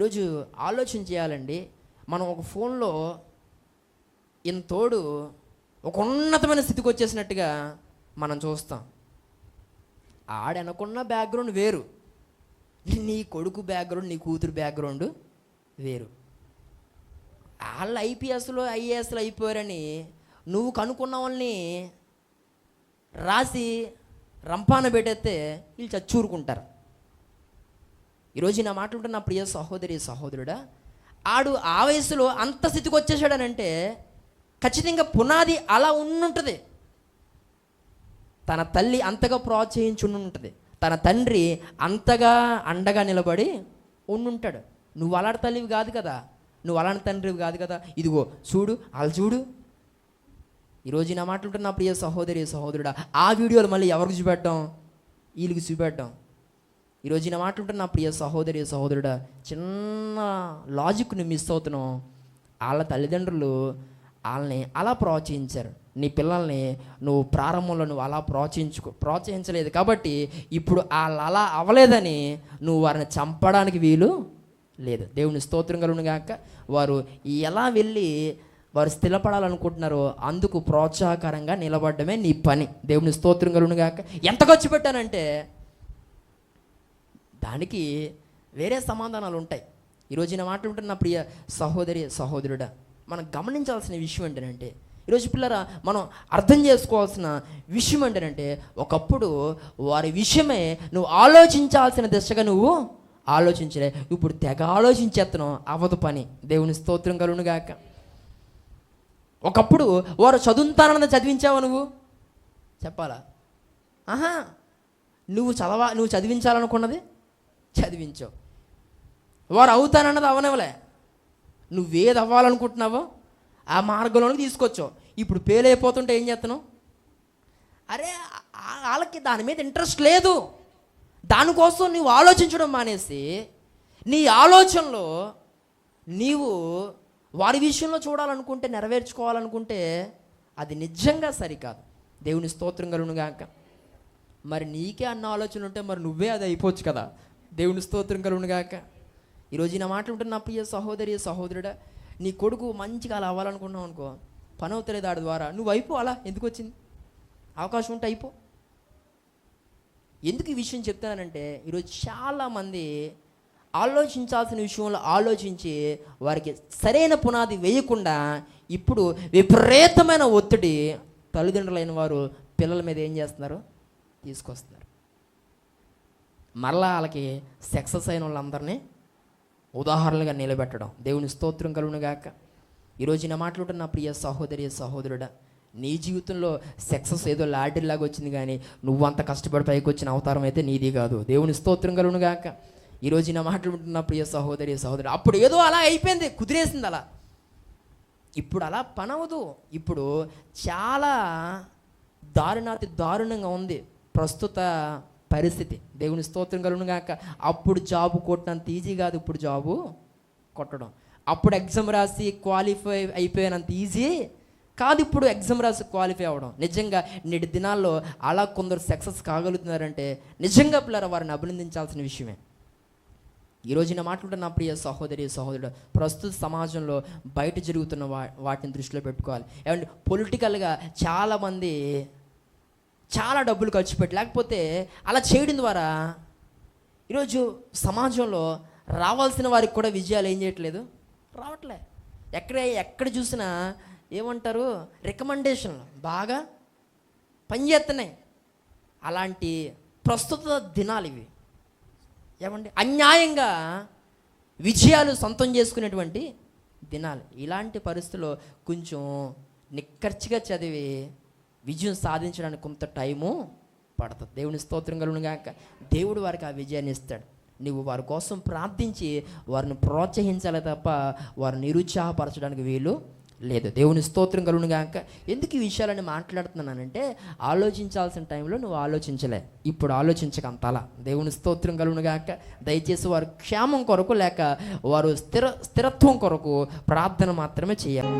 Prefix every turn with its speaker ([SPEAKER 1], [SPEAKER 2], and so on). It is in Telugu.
[SPEAKER 1] ఈరోజు ఆలోచన చేయాలండి. మనం ఒక ఫోన్లో ఇంతోడు ఒక ఉన్నతమైన స్థితికి వచ్చేసినట్టుగా మనం చూస్తాం. ఆడనుకున్న బ్యాక్గ్రౌండ్ వేరు, నీ కొడుకు బ్యాక్గ్రౌండ్, నీ కూతురు బ్యాక్గ్రౌండ్ వేరు. వాళ్ళు ఐపీఎస్లో ఐఏఎస్లు అయిపోయారని నువ్వు కనుక్కున్న వాళ్ళని రాసి రంపాన పెట్టేస్తే వీళ్ళు చచ్చూరుకుంటారు. ఈరోజు నా మాట్లాడుతున్న ప్రియ సహోదరి సహోదరుడా, ఆడు ఆ వయసులో అంత స్థితికి వచ్చేసాడనంటే ఖచ్చితంగా పునాది అలా ఉండుంటుంది. తన తల్లి అంతగా ప్రోత్సహించుంటుంది, తన తండ్రి అంతగా అండగా నిలబడి ఉండుంటాడు. నువ్వు అలాంటి తల్లివి కాదు కదా, నువ్వు అలాంటి తండ్రివి కాదు కదా. ఇదిగో చూడు, వాళ్ళు చూడు. ఈరోజు నా మాట్లాడుతున్న ప్రియ సహోదరి సహోదరుడా, ఆ వీడియోలు మళ్ళీ ఎవరికి చూపెట్టాం? వీళ్ళకి చూపెట్టాం. ఈరోజు నా మాట్లాడుతున్న ప్రియ సహోదరి సహోదరుడా, చిన్న లాజిక్ని మిస్ అవుతున్నాం. వాళ్ళ తల్లిదండ్రులు వాళ్ళని అలా ప్రోత్సహించారు. నీ పిల్లల్ని నువ్వు ప్రారంభంలో నువ్వు అలా ప్రోత్సహించలేదు కాబట్టి ఇప్పుడు వాళ్ళు అలా అవ్వలేదని నువ్వు వారిని చంపడానికి వీలు లేదు. దేవుని స్తోత్రం కలుగును గాక. వారు ఎలా వెళ్ళి వారు స్థిరపడాలనుకుంటున్నారో అందుకు ప్రోత్సాహకరంగా నిలబడమే నీ పని. దేవుని స్తోత్రం కలుగును గాక. ఎంత ఖర్చు పెట్టానంటే దానికి వేరే సమాధానాలు ఉంటాయి. ఈరోజు నా మాట్లాడుతున్న ప్రియ సహోదరి సహోదరుడా, మనం గమనించాల్సిన విషయం ఏంటంటే, ఈరోజు పిల్లరా మనం అర్థం చేసుకోవాల్సిన విషయం ఏంటంటే, ఒకప్పుడు వారి విషయమే నువ్వు ఆలోచించాల్సిన దిశగా నువ్వు ఆలోచించలే, ఇప్పుడు తెగ ఆలోచించేస్తున్నావు. అవ్వదు పని. దేవుని స్తోత్రం కలుగును గాక. ఒకప్పుడు వారు చదువుతానన్నది చదివించావా? నువ్వు చెప్పాలా? నువ్వు చదివించాలనుకున్నది చదివించావు. వారు అవుతానన్నది అవనవలే. నువ్వేది అవ్వాలనుకుంటున్నావో ఆ మార్గంలోకి తీసుకొచ్చావు. ఇప్పుడు ఫెయిల్ అయిపోతుంటే ఏం చేస్తున్నావు? అరే వాళ్ళకి దాని మీద ఇంట్రెస్ట్ లేదు, దానికోసం నువ్వు ఆలోచించడం మానేసి నీ ఆలోచనలో నీవు వారి విషయంలో చూడాలనుకుంటే, నెరవేర్చుకోవాలనుకుంటే అది నిజంగా సరికాదు. దేవుని స్తోత్రం కలుగును గాక. మరి నీకే అన్న ఆలోచన ఉంటే మరి నువ్వే అది అయిపోవచ్చు కదా. దేవుని స్తోత్రం కలుగును గాక. ఈరోజు నా మాట్లాడుతున్న ప్రియ సహోదరి సహోదరుడా, నీ కొడుకు మంచిగా అలా అవ్వాలనుకున్నావు అనుకో, పని అవుతలేదు ఆడి ద్వారా, నువ్వు అయిపో. అలా ఎందుకు వచ్చింది? అవకాశం ఉంటే అయిపో. ఎందుకు ఈ విషయం చెప్తానంటే, ఈరోజు చాలామంది ఆలోచించాల్సిన విషయంలో ఆలోచించి వారికి సరైన పునాది వేయకుండా ఇప్పుడు విపరీతమైన ఒత్తిడి తల్లిదండ్రులైన వారు పిల్లల మీద ఏం చేస్తున్నారు? తీసుకొస్తున్నారు. మరలా వాళ్ళకి సక్సెస్ అయిన వాళ్ళందరినీ ఉదాహరణలుగా నిలబెట్టడం. దేవుని స్తోత్రం కలుగును గాక. ఈరోజు నా మాట్లాడుతున్న ప్రియ సహోదరి సహోదరుడా, నీ జీవితంలో సక్సెస్ ఏదో లాటరీలాగా వచ్చింది కానీ నువ్వంత కష్టపడి పైకి వచ్చిన అవతారం అయితే నీది కాదు. దేవుని స్తోత్రం కలుగును గాక. ఈరోజు నా మాట్లాడుతున్న ప్రియ సహోదరి సహోదరుడు, అప్పుడు ఏదో అలా అయిపోయింది, కుదిరేసింది అలా. ఇప్పుడు అలా పనవదు. ఇప్పుడు చాలా దారుణంగా ఉంది ప్రస్తుత పరిస్థితి. దేవుని స్తోత్రం కలుగును గాక. అప్పుడు జాబు కొట్టినంత ఈజీ కాదు ఇప్పుడు జాబు కొట్టడం. అప్పుడు ఎగ్జామ్ రాసి క్వాలిఫై అయిపోయినంత ఈజీ కాదు ఇప్పుడు ఎగ్జామ్ రాసి క్వాలిఫై అవ్వడం. నిజంగా నేటి దినాల్లో అలా కొందరు సక్సెస్ కాగలుగుతున్నారంటే నిజంగా పిల్లలు వారిని అభినందించాల్సిన విషయమే. ఈరోజు నా మాట్లాడుతున్న ప్రియ సహోదరి సహోదరుడు, ప్రస్తుత సమాజంలో బయట జరుగుతున్న వాటిని దృష్టిలో పెట్టుకోవాలి. ఏమంటే పొలిటికల్గా చాలామంది చాలా డబ్బులు ఖర్చు పెట్టి, లేకపోతే అలా చేయడం ద్వారా ఈరోజు సమాజంలో రావాల్సిన వారికి కూడా విజయాలు ఏం చేయట్లేదు, రావట్లే. ఎక్కడ చూసినా ఏమంటారు, రికమెండేషన్లు బాగా పనిచేస్తున్నాయి. అలాంటి ప్రస్తుత దినాలు ఇవి. ఏమండి, అన్యాయంగా విజయాలు సొంతం చేసుకునేటువంటి దినాలు. ఇలాంటి పరిస్థితుల్లో కొంచెం నిక్కర్చిగా చదివి విజయం సాధించడానికి కొంత టైము పడుతుంది. దేవుని స్తోత్రం కలుగును గాక. దేవుడు వారికి ఆ విజయాన్ని ఇస్తాడు. నువ్వు వారి కోసం ప్రార్థించి వారిని ప్రోత్సహించాలి తప్ప వారిని నిరుత్సాహపరచడానికి వీలు లేదు. దేవుని స్తోత్రం కలుగును గాక. ఎందుకు ఈ విషయాలని మాట్లాడుతున్నానంటే, ఆలోచించాల్సిన టైంలో నువ్వు ఆలోచించలే, ఇప్పుడు ఆలోచించకంతలా. దేవుని స్తోత్రం కలుగును గాక. దయచేసి వారు క్షేమం కొరకు లేక వారు స్థిరత్వం కొరకు ప్రార్థన మాత్రమే చేయాలి.